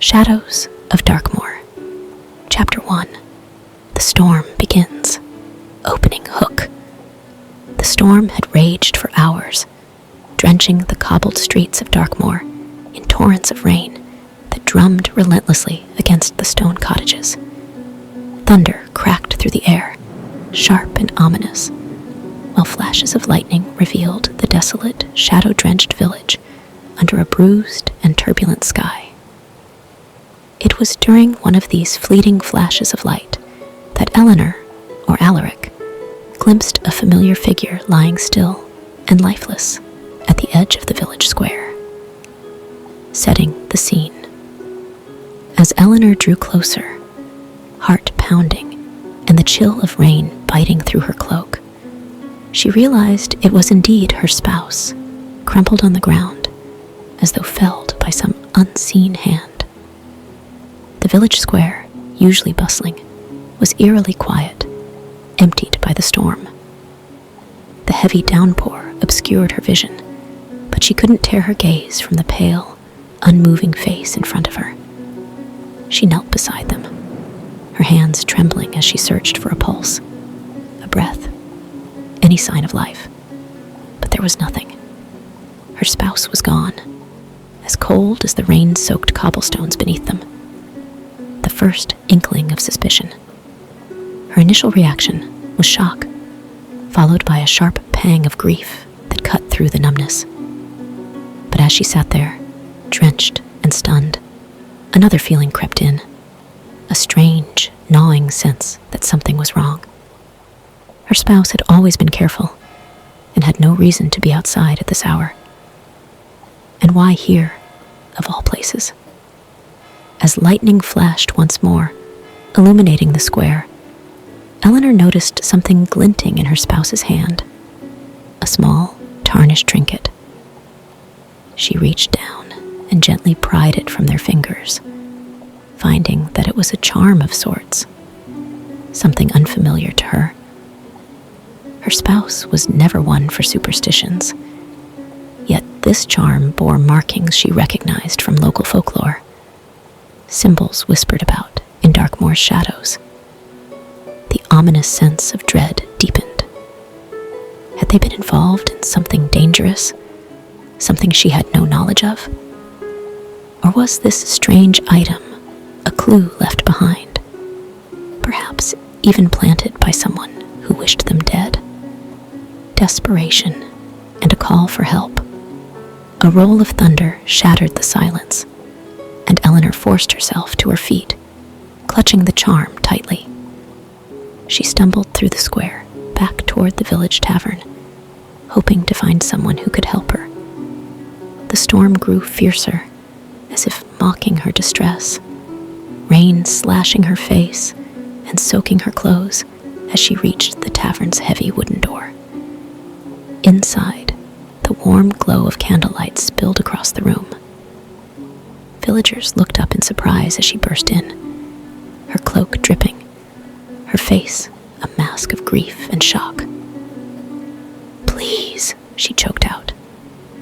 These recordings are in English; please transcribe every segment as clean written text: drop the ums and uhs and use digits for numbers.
Shadows of Darkmoor. Chapter 1. The storm begins. Opening hook. The storm had raged for hours, drenching the cobbled streets of Darkmoor in torrents of rain that drummed relentlessly against the stone cottages. Thunder cracked through the air, sharp and ominous, while flashes of lightning revealed the desolate, shadow-drenched village under a bruised and turbulent sky. It was during one of these fleeting flashes of light that Eleanor, or Alaric, glimpsed a familiar figure lying still and lifeless at the edge of the village square. Setting the scene. As Eleanor drew closer, heart pounding and the chill of rain biting through her cloak, she realized it was indeed her spouse, crumpled on the ground as though felled by some unseen hand. The village square, usually bustling, was eerily quiet, emptied by the storm. The heavy downpour obscured her vision, but she couldn't tear her gaze from the pale, unmoving face in front of her. She knelt beside them, her hands trembling as she searched for a pulse, a breath, any sign of life. But there was nothing. Her spouse was gone, as cold as the rain-soaked cobblestones beneath them. The first inkling of suspicion. Her initial reaction was shock, followed by a sharp pang of grief that cut through the numbness. But as she sat there, drenched and stunned, another feeling crept in, a strange, gnawing sense that something was wrong. Her spouse had always been careful and had no reason to be outside at this hour. And why here, of all places? As lightning flashed once more, illuminating the square, Eleanor noticed something glinting in her spouse's hand, a small, tarnished trinket. She reached down and gently pried it from their fingers, finding that it was a charm of sorts, something unfamiliar to her. Her spouse was never one for superstitions, yet this charm bore markings she recognized from local folklore, symbols whispered about in Darkmoor's shadows. The ominous sense of dread deepened. Had they been involved in something dangerous, something she had no knowledge of? Or was this strange item a clue left behind, perhaps even planted by someone who wished them dead? Desperation and a call for help. A roll of thunder shattered the silence, and Eleanor forced herself to her feet, clutching the charm tightly. She stumbled through the square, back toward the village tavern, hoping to find someone who could help her. The storm grew fiercer, as if mocking her distress, rain slashing her face and soaking her clothes as she reached the tavern's heavy wooden door. Inside, the warm glow of candlelight spilled across the room. Villagers looked up in surprise as she burst in, her cloak dripping, her face a mask of grief and shock. "Please," she choked out,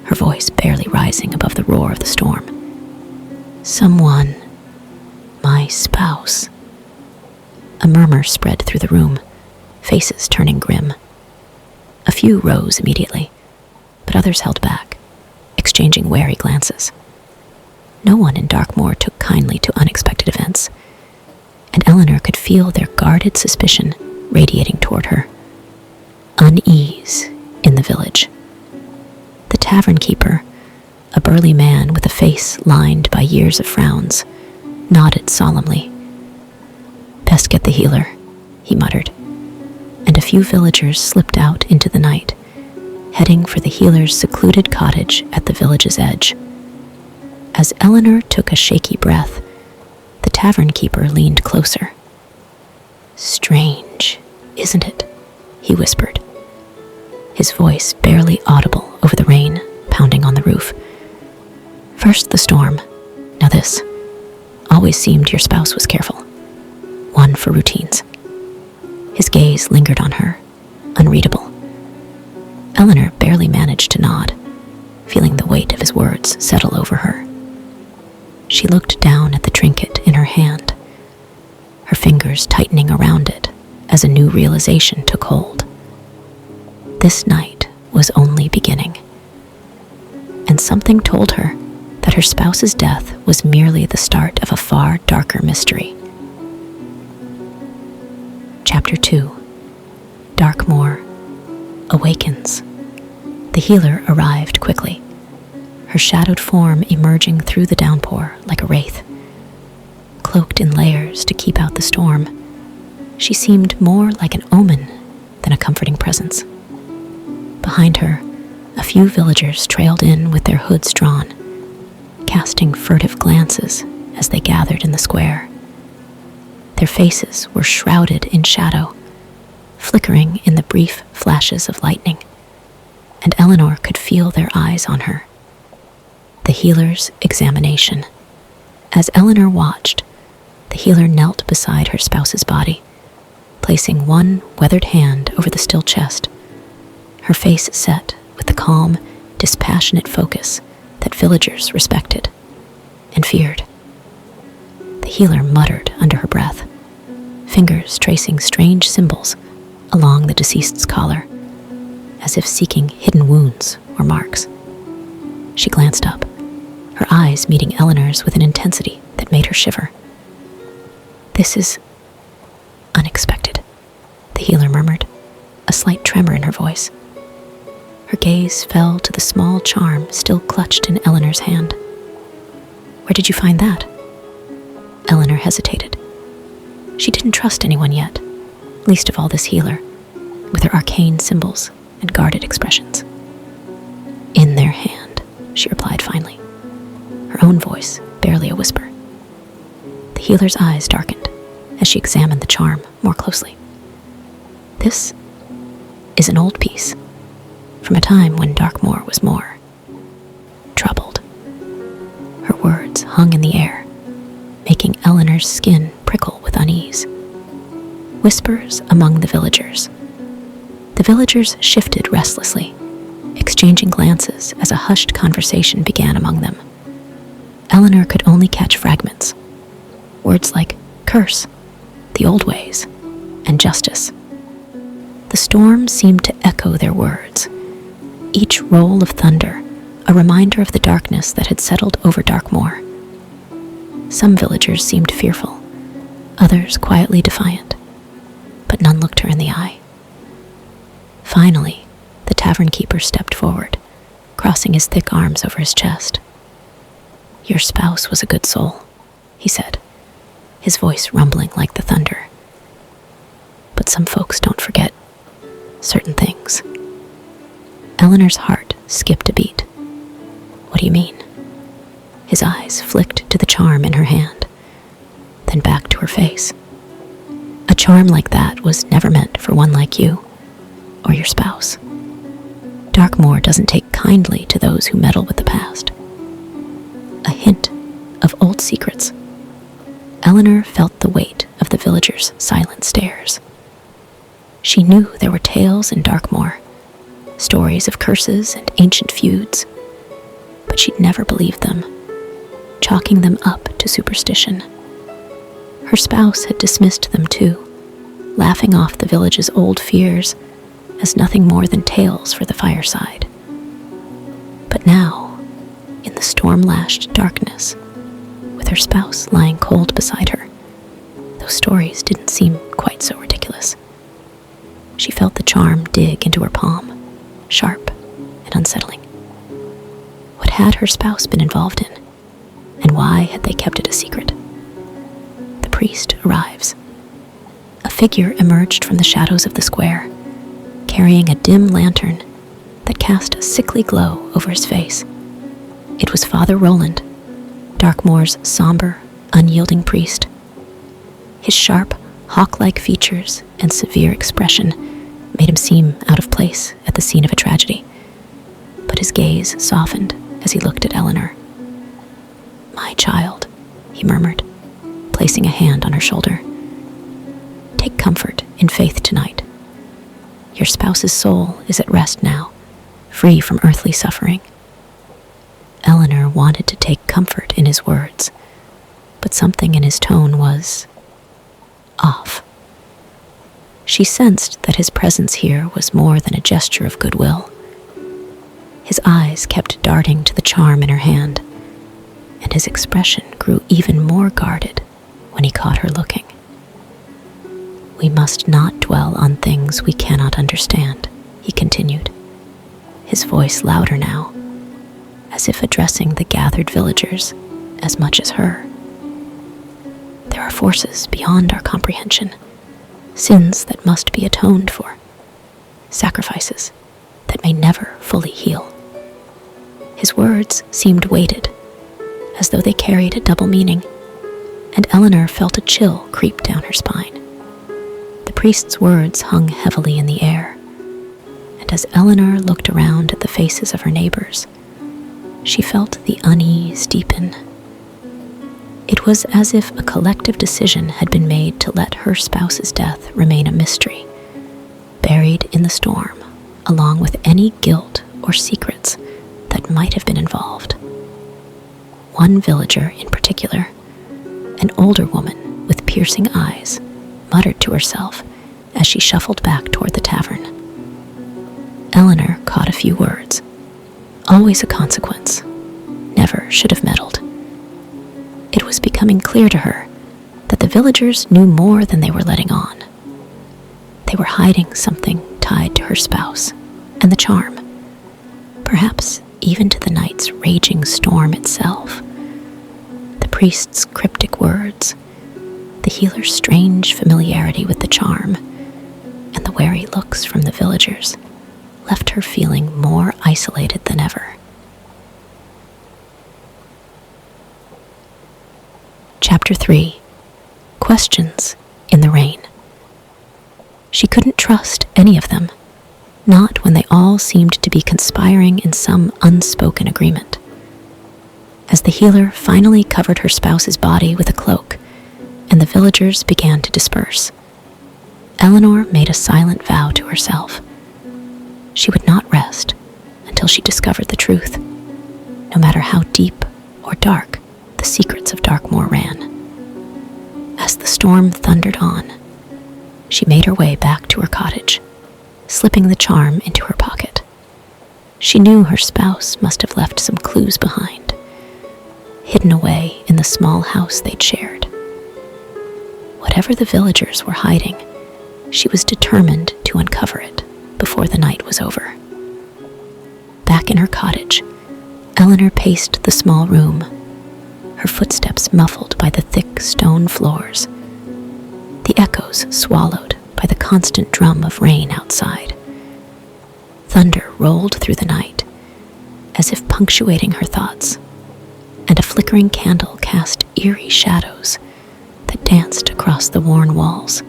her voice barely rising above the roar of the storm. "Someone, my spouse." A murmur spread through the room, faces turning grim. A few rose immediately, but others held back, exchanging wary glances. No one in Darkmoor took kindly to unexpected events, and Eleanor could feel their guarded suspicion radiating toward her. Unease in the village. The tavern keeper, a burly man with a face lined by years of frowns, nodded solemnly. "Best get the healer," he muttered, and a few villagers slipped out into the night, heading for the healer's secluded cottage at the village's edge. As Eleanor took a shaky breath, the tavern keeper leaned closer. "Strange, isn't it?" he whispered, his voice barely audible over the rain pounding on the roof. "First the storm, now this. Always seemed your spouse was careful. One for routines." His gaze lingered on her, unreadable. Eleanor barely managed to nod, feeling the weight of his words settle over her. She looked down at the trinket in her hand, her fingers tightening around it as a new realization took hold. This night was only beginning, and something told her that her spouse's death was merely the start of a far darker mystery. Chapter 2. Darkmoor awakens. The healer arrived quickly, her shadowed form emerging through the downpour like a wraith. Cloaked in layers to keep out the storm, she seemed more like an omen than a comforting presence. Behind her, a few villagers trailed in with their hoods drawn, casting furtive glances as they gathered in the square. Their faces were shrouded in shadow, flickering in the brief flashes of lightning, and Eleanor could feel their eyes on her. The healer's examination. As Eleanor watched, the healer knelt beside her spouse's body, placing one weathered hand over the still chest, her face set with the calm, dispassionate focus that villagers respected and feared. The healer muttered under her breath, fingers tracing strange symbols along the deceased's collar, as if seeking hidden wounds or marks. She glanced up, her eyes meeting Eleanor's with an intensity that made her shiver. "This is unexpected," the healer murmured, a slight tremor in her voice. Her gaze fell to the small charm still clutched in Eleanor's hand. "Where did you find that?" Eleanor hesitated. She didn't trust anyone yet, least of all this healer, with her arcane symbols and guarded expressions. "In their hand," she replied finally, her own voice barely a whisper. The healer's eyes darkened as she examined the charm more closely. "This is an old piece, from a time when Darkmoor was more troubled." Her words hung in the air, making Eleanor's skin prickle with unease. Whispers among the villagers. The villagers shifted restlessly, exchanging glances as a hushed conversation began among them. Eleanor could only catch fragments, words like curse, the old ways, and justice. The storm seemed to echo their words, each roll of thunder a reminder of the darkness that had settled over Darkmoor. Some villagers seemed fearful, others quietly defiant, but none looked her in the eye. Finally, the tavern keeper stepped forward, crossing his thick arms over his chest. "Your spouse was a good soul," he said, his voice rumbling like the thunder. "But some folks don't forget certain things." Eleanor's heart skipped a beat. "What do you mean?" His eyes flicked to the charm in her hand, then back to her face. "A charm like that was never meant for one like you, or your spouse. Darkmoor doesn't take kindly to those who meddle with the past." A hint of old secrets. Eleanor felt the weight of the villagers' silent stares. She knew there were tales in Darkmoor, stories of curses and ancient feuds, but she'd never believed them, chalking them up to superstition. Her spouse had dismissed them too, laughing off the village's old fears as nothing more than tales for the fireside. But now, in the storm-lashed darkness, with her spouse lying cold beside her, those stories didn't seem quite so ridiculous. She felt the charm dig into her palm, sharp and unsettling. What had her spouse been involved in, and why had they kept it a secret? The priest arrives. A figure emerged from the shadows of the square, carrying a dim lantern that cast a sickly glow over his face. It was Father Roland, Darkmoor's somber, unyielding priest. His sharp, hawk-like features and severe expression made him seem out of place at the scene of a tragedy, but his gaze softened as he looked at Eleanor. "My child," he murmured, placing a hand on her shoulder. "Take comfort in faith tonight. Your spouse's soul is at rest now, free from earthly suffering." Eleanor wanted to take comfort in his words, but something in his tone was off. She sensed that his presence here was more than a gesture of goodwill. His eyes kept darting to the charm in her hand, and his expression grew even more guarded when he caught her looking. "We must not dwell on things we cannot understand," he continued, his voice louder now, as if addressing the gathered villagers as much as her. "There are forces beyond our comprehension, sins that must be atoned for, sacrifices that may never fully heal." His words seemed weighted, as though they carried a double meaning, and Eleanor felt a chill creep down her spine. The priest's words hung heavily in the air, and as Eleanor looked around at the faces of her neighbors, she felt the unease deepen. It was as if a collective decision had been made to let her spouse's death remain a mystery, buried in the storm, along with any guilt or secrets that might have been involved. One villager in particular, an older woman with piercing eyes, muttered to herself as she shuffled back toward the tavern. Eleanor caught a few words. Always a consequence. Never should have meddled. It was becoming clear to her that the villagers knew more than they were letting on. They were hiding something tied to her spouse and the charm, perhaps even to the night's raging storm itself. The priest's cryptic words, the healer's strange familiarity with the charm, and the wary looks from the villagers left her feeling more isolated than ever. Chapter 3. Questions in the Rain. She couldn't trust any of them, not when they all seemed to be conspiring in some unspoken agreement. As the healer finally covered her spouse's body with a cloak, and the villagers began to disperse, Eleanor made a silent vow to herself. She would not rest until she discovered the truth, no matter how deep or dark the secrets of Darkmoor ran. As the storm thundered on, she made her way back to her cottage, slipping the charm into her pocket. She knew her spouse must have left some clues behind, hidden away in the small house they'd shared. Whatever the villagers were hiding, she was determined to uncover it before the night was over. Back in her cottage, Eleanor paced the small room, her footsteps muffled by the thick stone floors, the echoes swallowed by the constant drum of rain outside. Thunder rolled through the night, as if punctuating her thoughts, and a flickering candle cast eerie shadows that danced across the worn walls.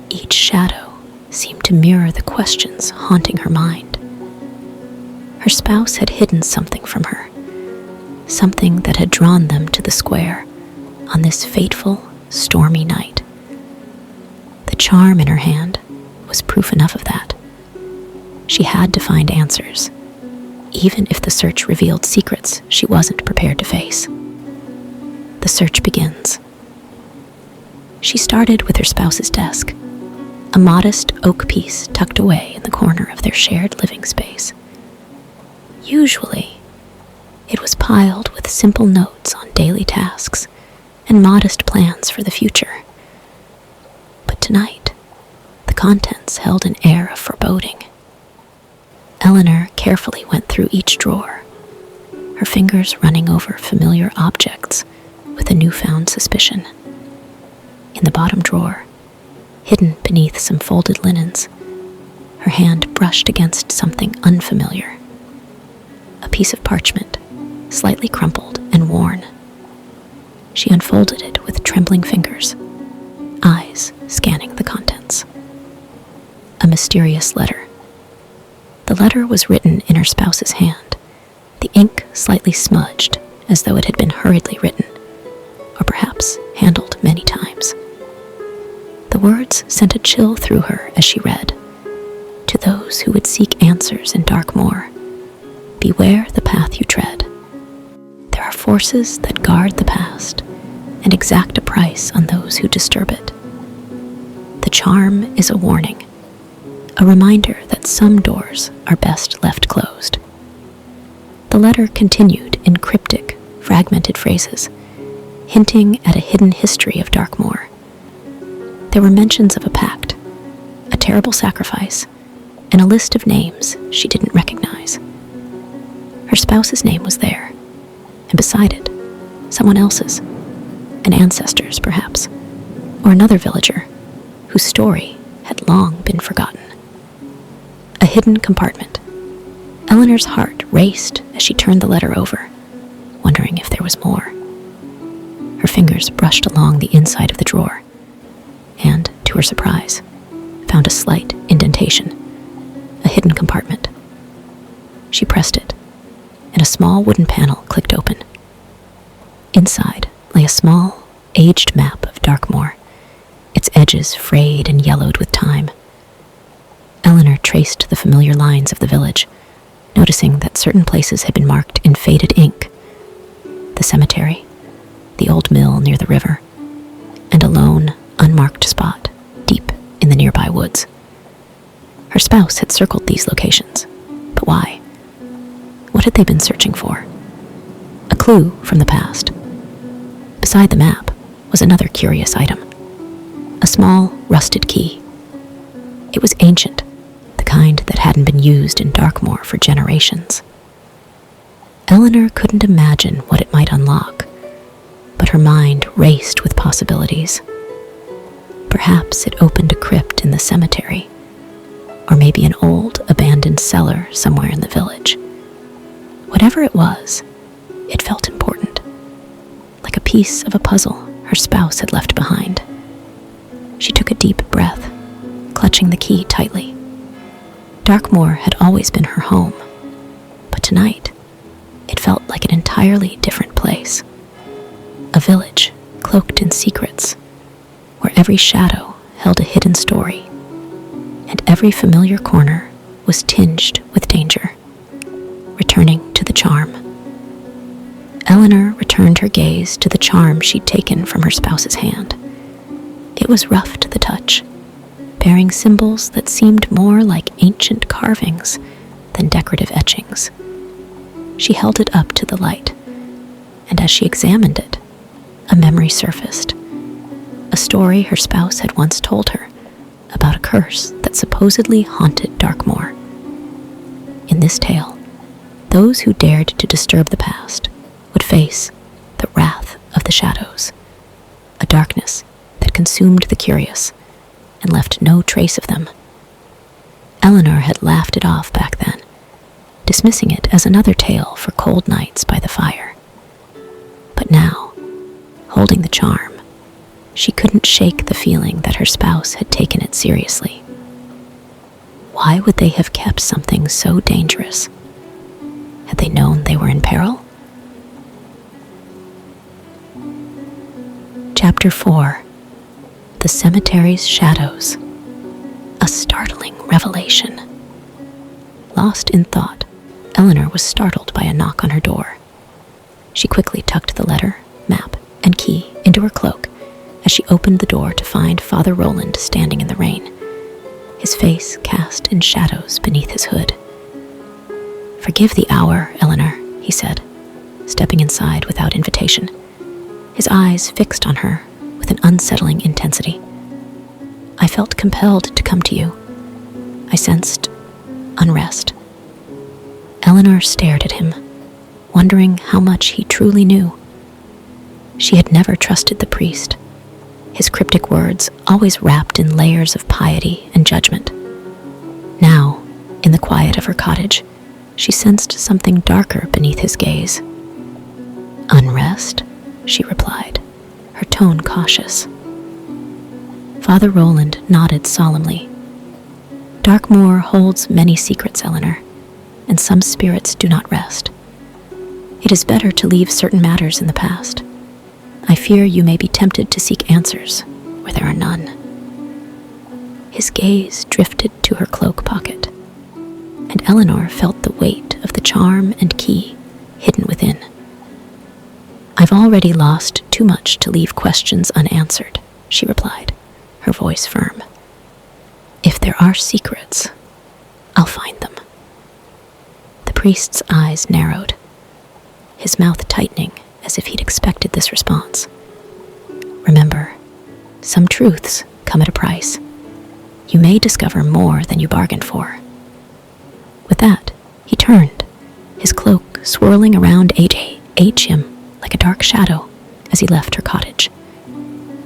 Each shadow seemed to mirror the questions haunting her mind. Her spouse had hidden something from her, something that had drawn them to the square on this fateful, stormy night. The charm in her hand was proof enough of that. She had to find answers, even if the search revealed secrets she wasn't prepared to face. The search begins. She started with her spouse's desk, a modest oak piece tucked away in the corner of their shared living space. Usually, it was piled with simple notes on daily tasks and modest plans for the future. But tonight, the contents held an air of foreboding. Eleanor carefully went through each drawer, her fingers running over familiar objects with a newfound suspicion. In the bottom drawer, hidden beneath some folded linens, her hand brushed against something unfamiliar. A piece of parchment, slightly crumpled and worn. She unfolded it with trembling fingers, eyes scanning the contents. A mysterious letter. The letter was written in her spouse's hand, the ink slightly smudged as though it had been hurriedly written, or perhaps handled many times. The words sent a chill through her as she read. To those who would seek answers in Darkmoor, beware the path you tread. There are forces that guard the past and exact a price on those who disturb it. The charm is a warning, a reminder that some doors are best left closed. The letter continued in cryptic, fragmented phrases, hinting at a hidden history of Darkmoor. There were mentions of a pact, a terrible sacrifice, and a list of names she didn't recognize. Her spouse's name was there, and beside it, someone else's, an ancestor's perhaps, or another villager whose story had long been forgotten. A hidden compartment. Eleanor's heart raced as she turned the letter over, wondering if there was more. Her fingers brushed along the inside of the drawer, and, to her surprise, found a slight indentation, a hidden compartment. She pressed it, and a small wooden panel clicked open. Inside lay a small, aged map of Darkmoor, its edges frayed and yellowed with time. Eleanor traced the familiar lines of the village, noticing that certain places had been marked in faded ink. The cemetery, the old mill near the river, and a lone, unmarked spot deep in the nearby woods. Her spouse had circled these locations, but why? What had they been searching for? A clue from the past. Beside the map was another curious item, a small, rusted key. It was ancient, the kind that hadn't been used in Darkmoor for generations. Eleanor couldn't imagine what it might unlock, but her mind raced with possibilities. Perhaps it opened a crypt in the cemetery, or maybe an old, abandoned cellar somewhere in the village. Whatever it was, it felt important, like a piece of a puzzle her spouse had left behind. She took a deep breath, clutching the key tightly. Darkmoor had always been her home, but tonight, it felt like an entirely different place. A village cloaked in secrets, where every shadow held a hidden story, and every familiar corner was tinged with danger. Returning to the charm. Eleanor returned her gaze to the charm she'd taken from her spouse's hand. It was rough to the touch, bearing symbols that seemed more like ancient carvings than decorative etchings. She held it up to the light, and as she examined it, a memory surfaced. A story her spouse had once told her about a curse that supposedly haunted Darkmoor. In this tale, those who dared to disturb the past would face the wrath of the shadows, a darkness that consumed the curious and left no trace of them. Eleanor had laughed it off back then, dismissing it as another tale for cold nights by the fire. But now, holding the charm, she couldn't shake the feeling that her spouse had taken it seriously. Why would they have kept something so dangerous? Had they known they were in peril? Chapter 4. The Cemetery's Shadows. A startling revelation. Lost in thought, Eleanor was startled by a knock on her door. She quickly tucked the letter, map, and key into her cloak as she opened the door to find Father Roland standing in the rain, his face cast in shadows beneath his hood. "Forgive the hour, Eleanor," he said, stepping inside without invitation, his eyes fixed on her with an unsettling intensity. "I felt compelled to come to you. I sensed unrest." Eleanor stared at him, wondering how much he truly knew. She had never trusted the priest, his cryptic words always wrapped in layers of piety and judgment. Now, in the quiet of her cottage, she sensed something darker beneath his gaze. "Unrest?" she replied, her tone cautious. Father Roland nodded solemnly. "Darkmoor holds many secrets, Eleanor, and some spirits do not rest. It is better to leave certain matters in the past. I fear you may be tempted to seek answers where there are none." His gaze drifted to her cloak pocket, and Eleanor felt the weight of the charm and key hidden within. "I've already lost too much to leave questions unanswered," she replied, her voice firm. "If there are secrets, I'll find them." The priest's eyes narrowed, his mouth tightening as if he'd expected this response. "Remember, some truths come at a price. You may discover more than you bargained for." With that, he turned, his cloak swirling around him like a dark shadow as he left her cottage.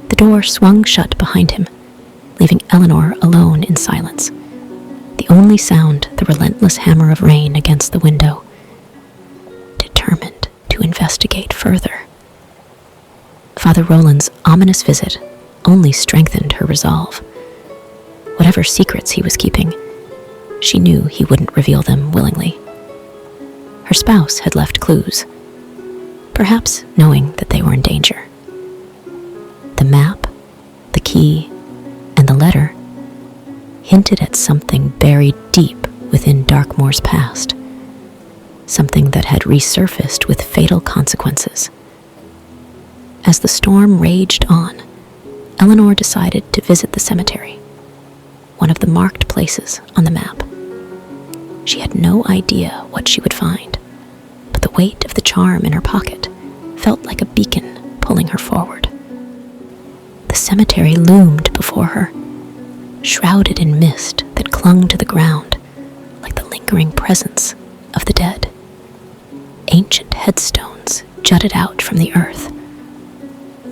The door swung shut behind him, leaving Eleanor alone in silence, the only sound the relentless hammer of rain against the window, determined to investigate further. Father Roland's ominous visit only strengthened her resolve. Whatever secrets he was keeping, she knew he wouldn't reveal them willingly. Her spouse had left clues, perhaps knowing that they were in danger. The map, the key, and the letter hinted at something buried deep within Darkmoor's past, something that had resurfaced with fatal consequences. As the storm raged on, Eleanor decided to visit the cemetery, one of the marked places on the map. She had no idea what she would find, but the weight of the charm in her pocket felt like a beacon pulling her forward. The cemetery loomed before her, shrouded in mist that clung to the ground like the lingering presence of the dead. Ancient headstones jutted out from the earth,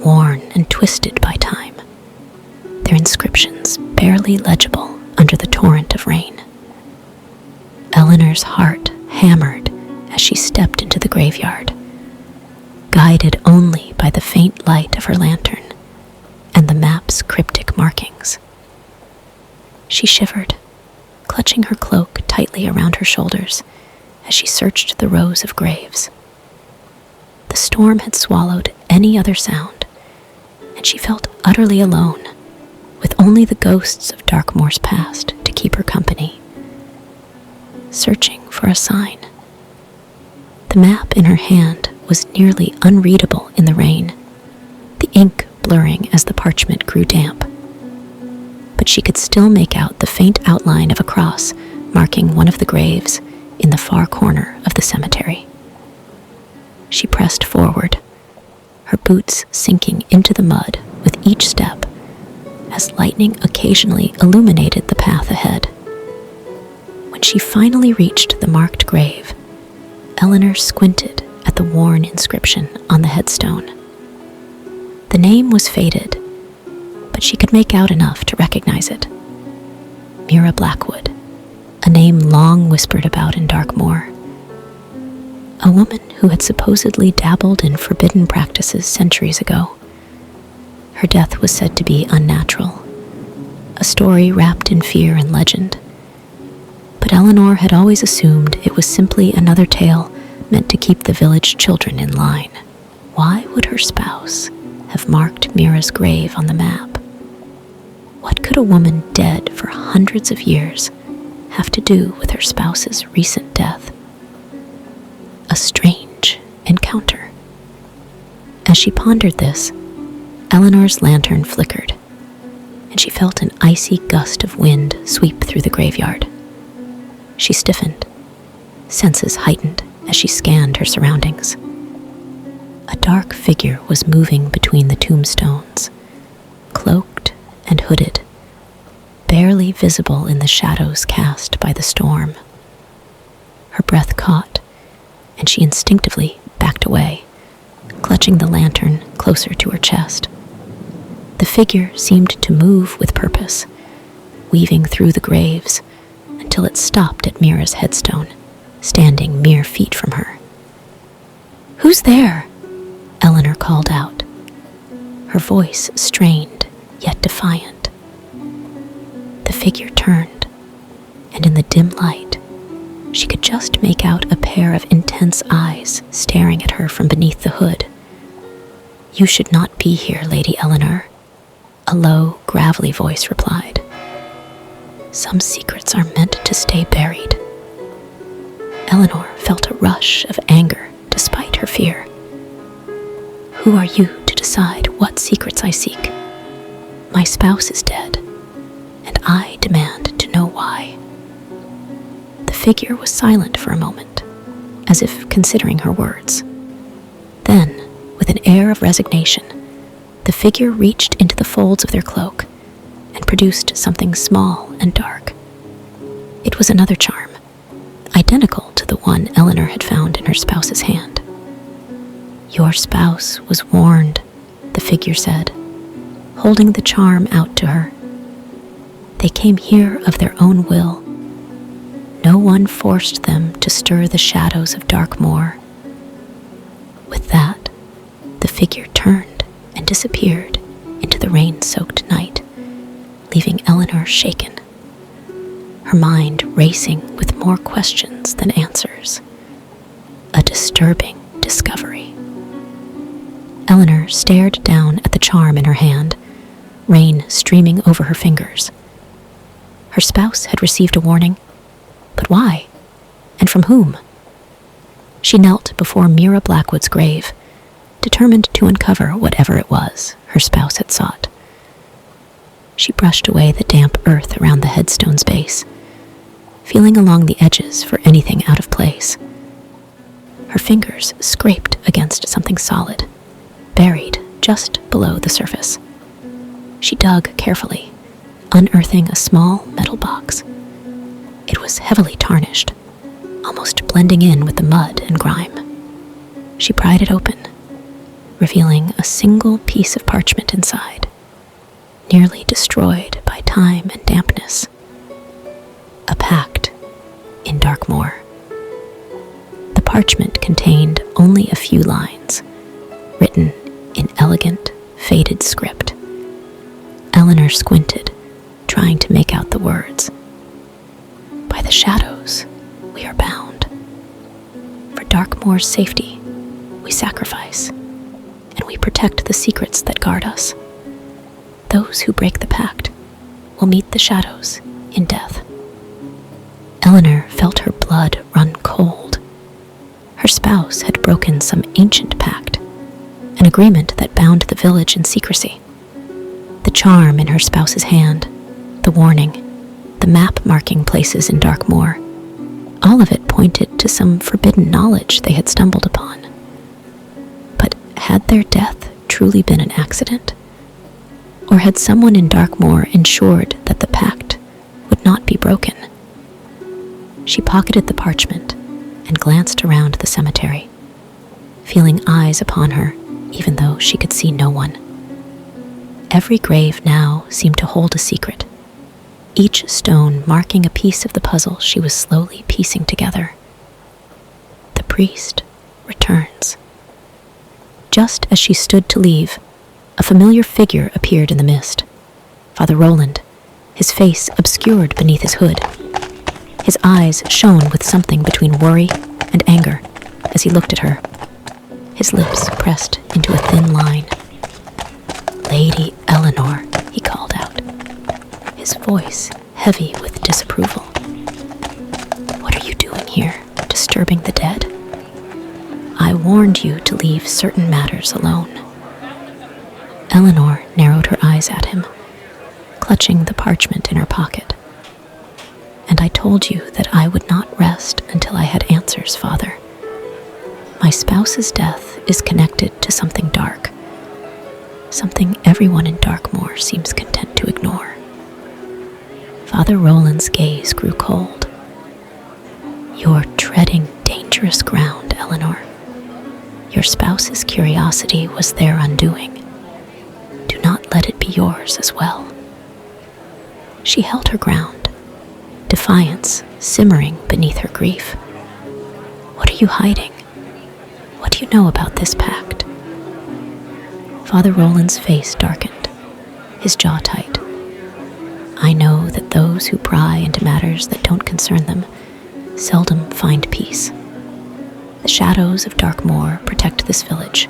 worn and twisted by time, their inscriptions barely legible under the torrent of rain. Eleanor's heart hammered as she stepped into the graveyard, guided only by the faint light of her lantern and the map's cryptic markings. She shivered, clutching her cloak tightly around her shoulders as she searched the rows of graves. The storm had swallowed any other sound, and she felt utterly alone, with only the ghosts of Darkmoor's past to keep her company. Searching for a sign. The map in her hand was nearly unreadable in the rain, the ink blurring as the parchment grew damp. But she could still make out the faint outline of a cross marking one of the graves in the far corner of the cemetery. She pressed forward, her boots sinking into the mud with each step as lightning occasionally illuminated the path ahead. When she finally reached the marked grave, Eleanor squinted at the worn inscription on the headstone. The name was faded, but she could make out enough to recognize it. Mira Blackwood, a name long whispered about in Darkmoor. A woman who had supposedly dabbled in forbidden practices centuries ago. Her death was said to be unnatural, a story wrapped in fear and legend. But Eleanor had always assumed it was simply another tale meant to keep the village children in line. Why would her spouse have marked Mira's grave on the map? What could a woman dead for hundreds of years have to do with her spouse's recent death? A strange encounter. As she pondered this, Eleanor's lantern flickered, and she felt an icy gust of wind sweep through the graveyard. She stiffened, senses heightened as she scanned her surroundings. A dark figure was moving between the tombstones, cloaked and hooded, barely visible in the shadows cast by the storm. Her breath caught, and she instinctively backed away, clutching the lantern closer to her chest. The figure seemed to move with purpose, weaving through the graves until it stopped at Mira's headstone, standing mere feet from her. "Who's there?" Eleanor called out, her voice strained yet defiant. The figure turned, and in the dim light, she could just make out a pair of intense eyes staring at her from beneath the hood. "You should not be here, Lady Eleanor," a low, gravelly voice replied. "Some secrets are meant to stay buried." Eleanor felt a rush of anger despite her fear. "Who are you to decide what secrets I seek. My spouse is dead, and I demand to know why." The figure was silent for a moment, as if considering her words. Then, with an air of resignation, the figure reached into the folds of their cloak and produced something small and dark. It was another charm, identical to the one Eleanor had found in her spouse's hand. "Your spouse was warned," the figure said, holding the charm out to her. "They came here of their own will. No one forced them to stir the shadows of Darkmoor." With that, the figure turned and disappeared into the rain-soaked night, leaving Eleanor shaken, her mind racing with more questions than answers. A disturbing discovery. Eleanor stared down at the charm in her hand, rain streaming over her fingers. Her spouse had received a warning, but why? And from whom? She knelt before Mira Blackwood's grave, determined to uncover whatever it was her spouse had sought. She brushed away the damp earth around the headstone's base, feeling along the edges for anything out of place. Her fingers scraped against something solid, buried just below the surface. She dug carefully, unearthing a small metal box. It was heavily tarnished, almost blending in with the mud and grime. She pried it open, revealing a single piece of parchment inside, nearly destroyed by time and dampness. A pact in Darkmoor. The parchment contained only a few lines, written in elegant, faded script. Eleanor squinted, trying to make out the words. "By the shadows, we are bound. For Darkmoor's safety, we sacrifice, and we protect the secrets that guard us. Those who break the pact will meet the shadows in death." Eleanor felt her blood run cold. Her spouse had broken some ancient pact, an agreement that bound the village in secrecy. The charm in her spouse's hand, the warning, the map marking places in Darkmoor, all of it pointed to some forbidden knowledge they had stumbled upon. But had their death truly been an accident? Or had someone in Darkmoor ensured that the pact would not be broken? She pocketed the parchment and glanced around the cemetery, feeling eyes upon her even though she could see no one. Every grave now seemed to hold a secret, each stone marking a piece of the puzzle she was slowly piecing together. The priest returns. Just as she stood to leave, a familiar figure appeared in the mist. Father Roland, his face obscured beneath his hood. His eyes shone with something between worry and anger as he looked at her, his lips pressed into a thin line. "Lady Eleanor," he called out, his voice heavy with disapproval. "What are you doing here, disturbing the dead? I warned you to leave certain matters alone." Eleanor narrowed her eyes at him, clutching the parchment in her pocket. "And I told you that I would not rest until I had answers, Father. My spouse's death is connected to something dark, something everyone in Darkmoor seems content to ignore." Father Roland's gaze grew cold. "You're treading dangerous ground, Eleanor. Your spouse's curiosity was their undoing. Do not let it be yours as well." She held her ground, defiance simmering beneath her grief. "What are you hiding? What do you know about this pact?" Father Roland's face darkened, his jaw tight. "I know that those who pry into matters that don't concern them seldom find peace. The shadows of Darkmoor protect this village,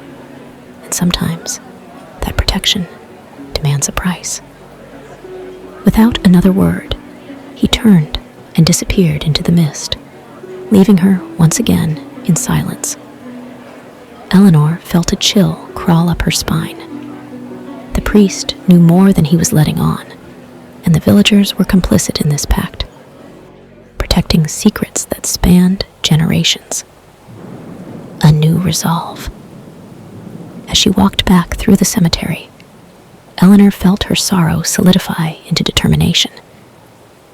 and sometimes that protection demands a price." Without another word, he turned and disappeared into the mist, leaving her once again in silence. Eleanor felt a chill crawl up her spine. The priest knew more than he was letting on, and the villagers were complicit in this pact, protecting secrets that spanned generations. A new resolve. As she walked back through the cemetery, Eleanor felt her sorrow solidify into determination.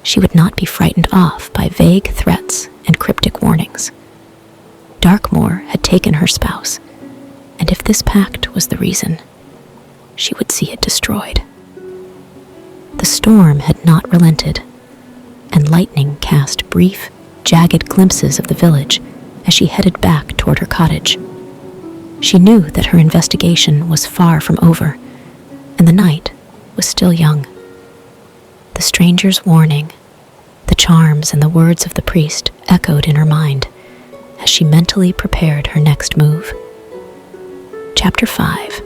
She would not be frightened off by vague threats and cryptic warnings. Darkmoor had taken her spouse, and if this pact was the reason, she would see it destroyed. The storm had not relented, and lightning cast brief, jagged glimpses of the village as she headed back toward her cottage. She knew that her investigation was far from over, and the night was still young. The stranger's warning, the charms and the words of the priest echoed in her mind as she mentally prepared her next move. Chapter 5.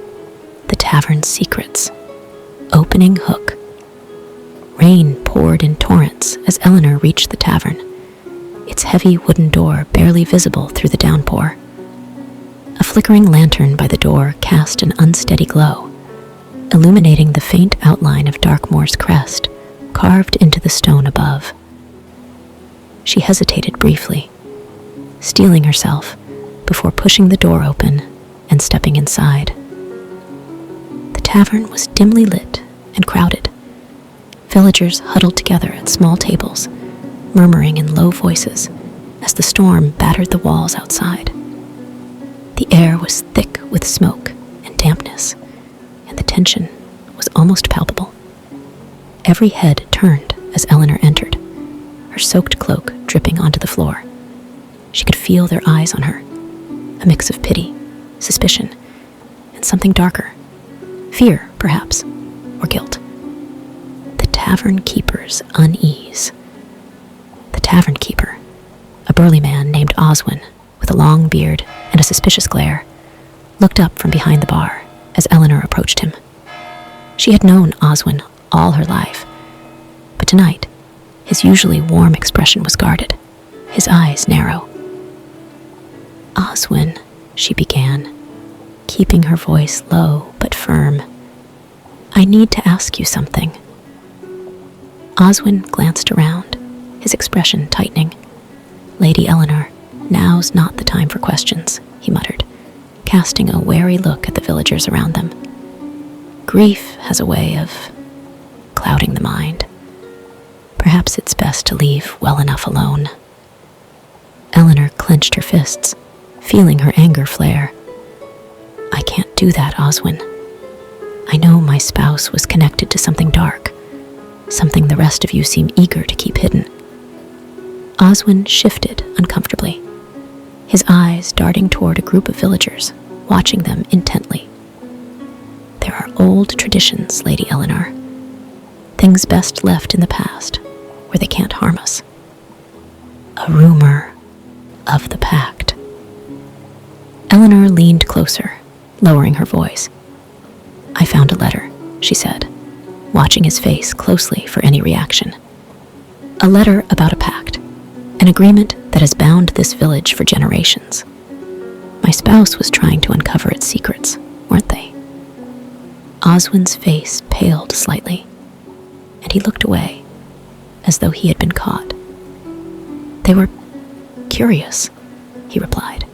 The Tavern's Secrets. Opening Hook. Rain poured in torrents as Eleanor reached the tavern, its heavy wooden door barely visible through the downpour. A flickering lantern by the door cast an unsteady glow, illuminating the faint outline of Darkmoor's crest carved into the stone above. She hesitated briefly, steeling herself before pushing the door open and stepping inside. The tavern was dimly lit and crowded. Villagers huddled together at small tables, murmuring in low voices as the storm battered the walls outside. The air was thick with smoke and dampness, and the tension was almost palpable. Every head turned as Eleanor entered, her soaked cloak dripping onto the floor. She could feel their eyes on her, a mix of pity, suspicion, and something darker. Fear, perhaps, or guilt. The tavern keeper's unease. The tavern keeper, a burly man named Oswin, with a long beard and a suspicious glare, looked up from behind the bar as Eleanor approached him. She had known Oswin all her life, but tonight, his usually warm expression was guarded, his eyes narrow. "Oswin," she began, keeping her voice low but firm, "I need to ask you something." Oswin glanced around, his expression tightening. "Lady Eleanor, now's not the time for questions," he muttered, casting a wary look at the villagers around them. "Grief has a way of clouding the mind. Perhaps it's best to leave well enough alone." Eleanor clenched her fists, feeling her anger flare. "I can't do that, Oswin. I know my spouse was connected to something dark, something the rest of you seem eager to keep hidden." Oswin shifted uncomfortably, his eyes darting toward a group of villagers, watching them intently. "There are old traditions, Lady Eleanor. Things best left in the past, where they can't harm us. A rumor of the pact." Eleanor leaned closer, lowering her voice. "I found a letter," she said, watching his face closely for any reaction. "A letter about a pact, an agreement that has bound this village for generations. My spouse was trying to uncover its secrets, weren't they?" Oswin's face paled slightly, and he looked away, as though he had been caught. "They were curious," he replied,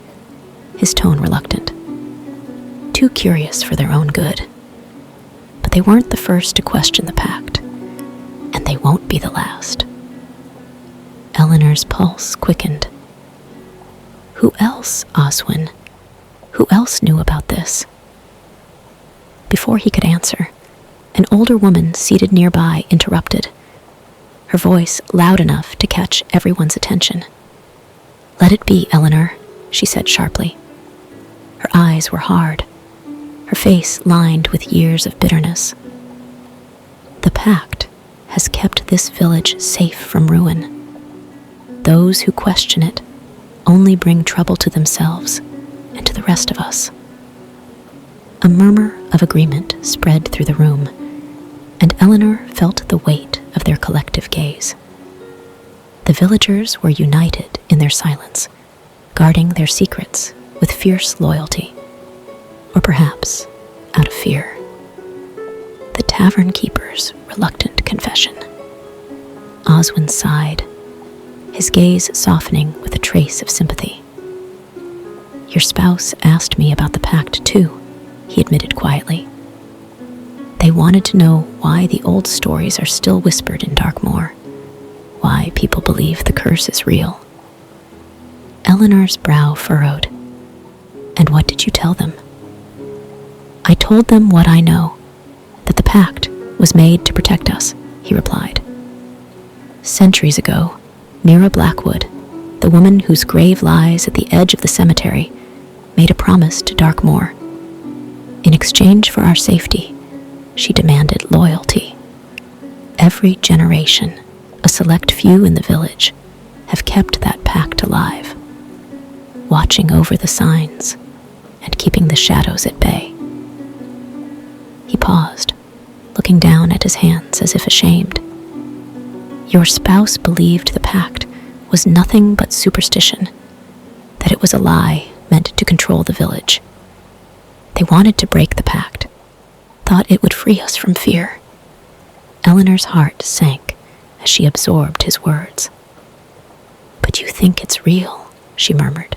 his tone reluctant. "Too curious for their own good. But they weren't the first to question the pact, and they won't be the last." Eleanor's pulse quickened. "Who else, Oswin? Who else knew about this?" Before he could answer, an older woman seated nearby interrupted, her voice loud enough to catch everyone's attention. "Let it be, Eleanor," she said sharply. Her eyes were hard, her face lined with years of bitterness. "The pact has kept this village safe from ruin. Those who question it only bring trouble to themselves and to the rest of us." A murmur of agreement spread through the room, and Eleanor felt the weight of their collective gaze. The villagers were united in their silence, guarding their secrets with fierce loyalty. or perhaps out of fear. The tavern keeper's reluctant confession. Oswin sighed, his gaze softening with a trace of sympathy. Your spouse asked me about the pact too, he admitted quietly. They wanted to know why the old stories are still whispered in Darkmoor, why people believe the curse is real. Eleanor's brow furrowed. And what did you tell them? I told them what I know, that the pact was made to protect us, he replied. Centuries ago, Mira Blackwood, the woman whose grave lies at the edge of the cemetery, made a promise to Darkmoor. In exchange for our safety, she demanded loyalty. Every generation, a select few in the village, have kept that pact alive, watching over the signs and keeping the shadows at bay. He paused, looking down at his hands as if ashamed. Your spouse believed the pact was nothing but superstition, that it was a lie meant to control the village. They wanted to break the pact, thought it would free us from fear. Eleanor's heart sank as she absorbed his words. But you think it's real, she murmured,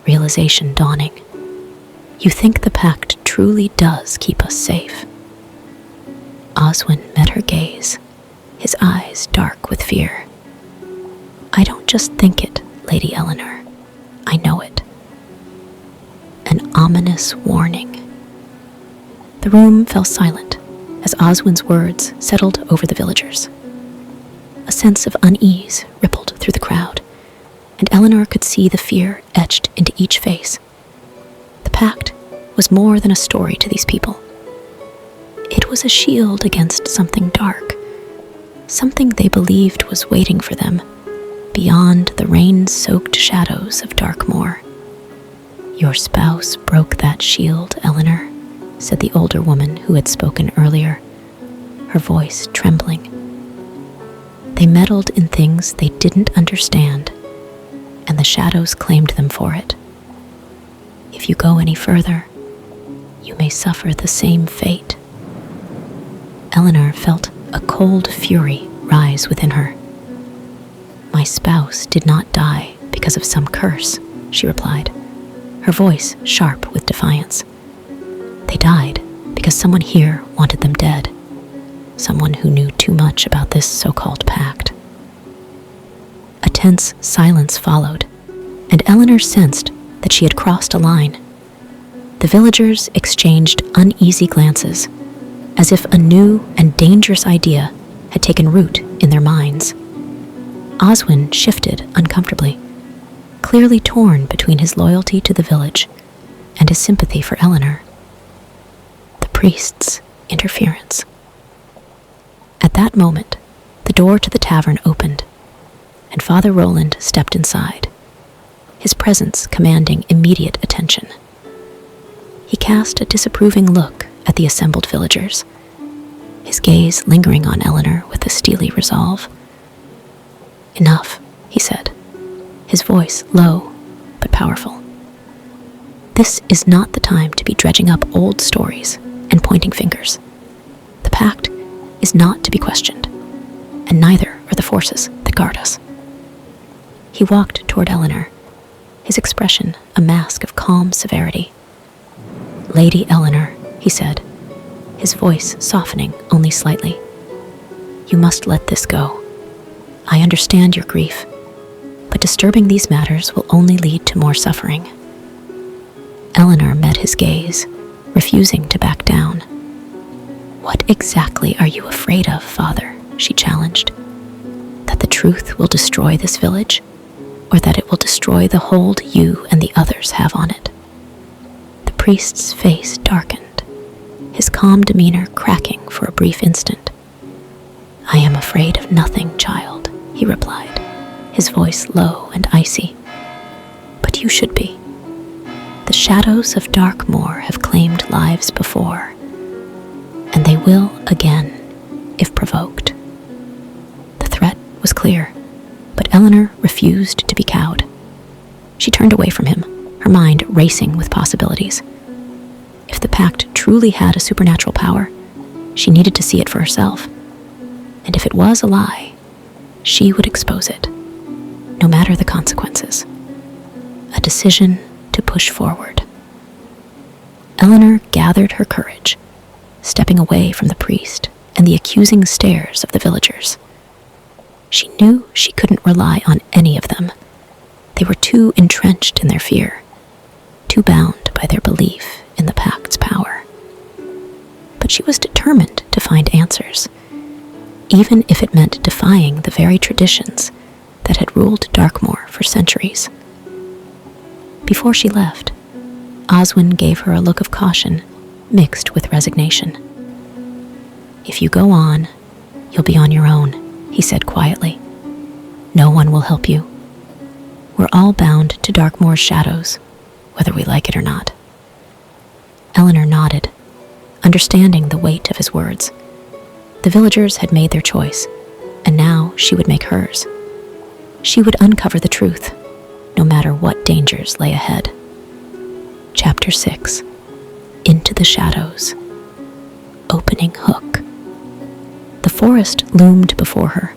realization dawning. You think the pact truly does keep us safe. Oswin met her gaze, his eyes dark with fear. I don't just think it, Lady Eleanor. I know it. An ominous warning. The room fell silent as Oswin's words settled over the villagers. A sense of unease rippled through the crowd, and Eleanor could see the fear etched into each face. The pact was more than a story to these people. It was a shield against something dark, something they believed was waiting for them beyond the rain-soaked shadows of Darkmoor. Your spouse broke that shield, Eleanor, said the older woman who had spoken earlier, her voice trembling. They meddled in things they didn't understand, and the shadows claimed them for it. If you go any further, you may suffer the same fate. Eleanor felt a cold fury rise within her. My spouse did not die because of some curse, she replied, her voice sharp with defiance. They died because someone here wanted them dead, someone who knew too much about this so-called pact. A tense silence followed, and Eleanor sensed that she had crossed a line. The villagers exchanged uneasy glances, as if a new and dangerous idea had taken root in their minds. Oswin shifted uncomfortably, clearly torn between his loyalty to the village and his sympathy for Eleanor. The priest's interference. At that moment, the door to the tavern opened, and Father Roland stepped inside, his presence commanding immediate attention. He cast a disapproving look at the assembled villagers, his gaze lingering on Eleanor with a steely resolve. Enough, he said, his voice low but powerful. This is not the time to be dredging up old stories and pointing fingers. The pact is not to be questioned, and neither are the forces that guard us. He walked toward Eleanor, his expression a mask of calm severity. Lady Eleanor, he said, his voice softening only slightly. You must let this go. I understand your grief, but disturbing these matters will only lead to more suffering. Eleanor met his gaze, refusing to back down. What exactly are you afraid of, Father? She challenged. That the truth will destroy this village, or that it will destroy the hold you and the others have on it? The priest's face darkened, his calm demeanor cracking for a brief instant. I am afraid of nothing, child, he replied, his voice low and icy. But you should be. The shadows of Darkmoor have claimed lives before, and they will again, if provoked. The threat was clear, but Eleanor refused to be cowed. She turned away from him, her mind racing with possibilities. If the pact truly had a supernatural power, she needed to see it for herself. And if it was a lie, she would expose it, no matter the consequences. A decision to push forward. Eleanor gathered her courage, stepping away from the priest and the accusing stares of the villagers. She knew she couldn't rely on any of them. They were too entrenched in their fear, too bound by their belief in the pact's power. But she was determined to find answers, even if it meant defying the very traditions that had ruled Darkmoor for centuries. Before she left, Oswin gave her a look of caution mixed with resignation. "If you go on, you'll be on your own," he said quietly. "No one will help you. We're all bound to Darkmoor's shadows, whether we like it or not." Eleanor nodded, understanding the weight of his words. The villagers had made their choice, and now she would make hers. She would uncover the truth, no matter what dangers lay ahead. Chapter 6. Into the Shadows. Opening hook. The forest loomed before her,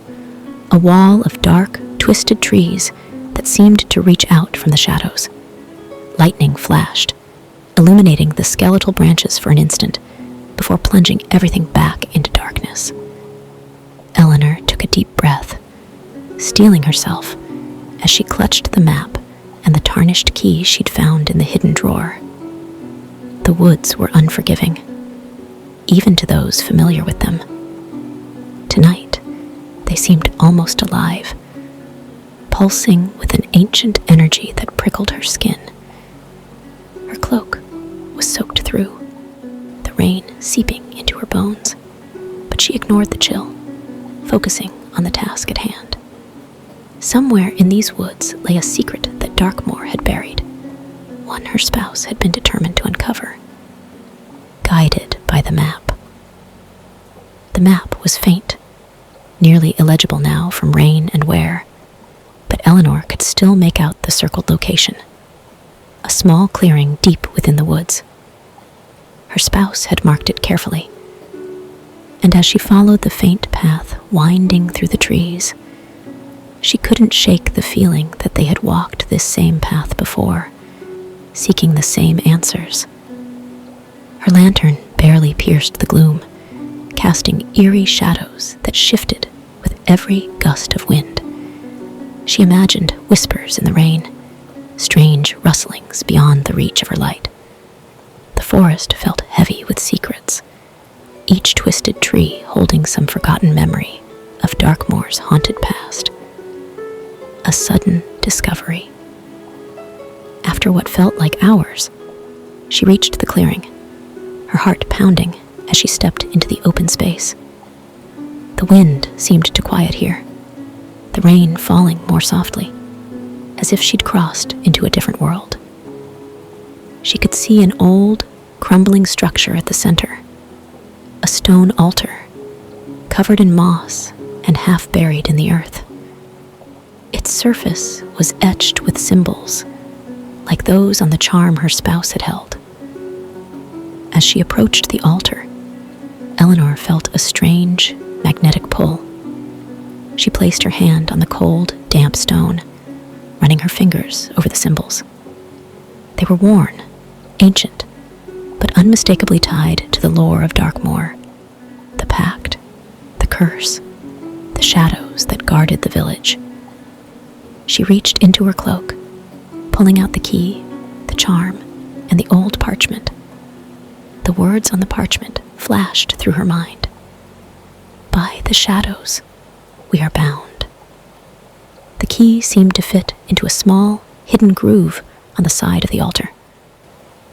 a wall of dark, twisted trees that seemed to reach out from the shadows. Lightning flashed, illuminating the skeletal branches for an instant before plunging everything back into darkness. Eleanor took a deep breath, steeling herself as she clutched the map and the tarnished key she'd found in the hidden drawer. The woods were unforgiving, even to those familiar with them. Tonight, they seemed almost alive, pulsing with an ancient energy that prickled her skin. Her cloak was soaked through, the rain seeping into her bones, but she ignored the chill, focusing on the task at hand. Somewhere in these woods lay a secret that Darkmoor had buried, one her spouse had been determined to uncover. Guided by the map. The map was faint, nearly illegible now from rain and wear, but Eleanor could still make out the circled location, a small clearing deep within the woods. Her spouse had marked it carefully, and as she followed the faint path winding through the trees, she couldn't shake the feeling that they had walked this same path before, seeking the same answers. Her lantern barely pierced the gloom, casting eerie shadows that shifted with every gust of wind. She imagined whispers in the rain, strange rustlings beyond the reach of her light. The forest felt heavy with secrets, each twisted tree holding some forgotten memory of Darkmoor's haunted past. A sudden discovery. After what felt like hours, she reached the clearing, her heart pounding as she stepped into the open space. The wind seemed to quiet here, the rain falling more softly, as if she'd crossed into a different world. She could see an old, crumbling structure at the center, a stone altar, covered in moss and half buried in the earth. Its surface was etched with symbols, like those on the charm her spouse had held. As she approached the altar, Eleanor felt a strange, magnetic pull. She placed her hand on the cold, damp stone, running her fingers over the symbols. They were worn, ancient, but unmistakably tied to the lore of Darkmoor, the pact, the curse, the shadows that guarded the village. She reached into her cloak, pulling out the key, the charm, and the old parchment. The words on the parchment flashed through her mind. By the shadows, we are bound. The key seemed to fit into a small, hidden groove on the side of the altar.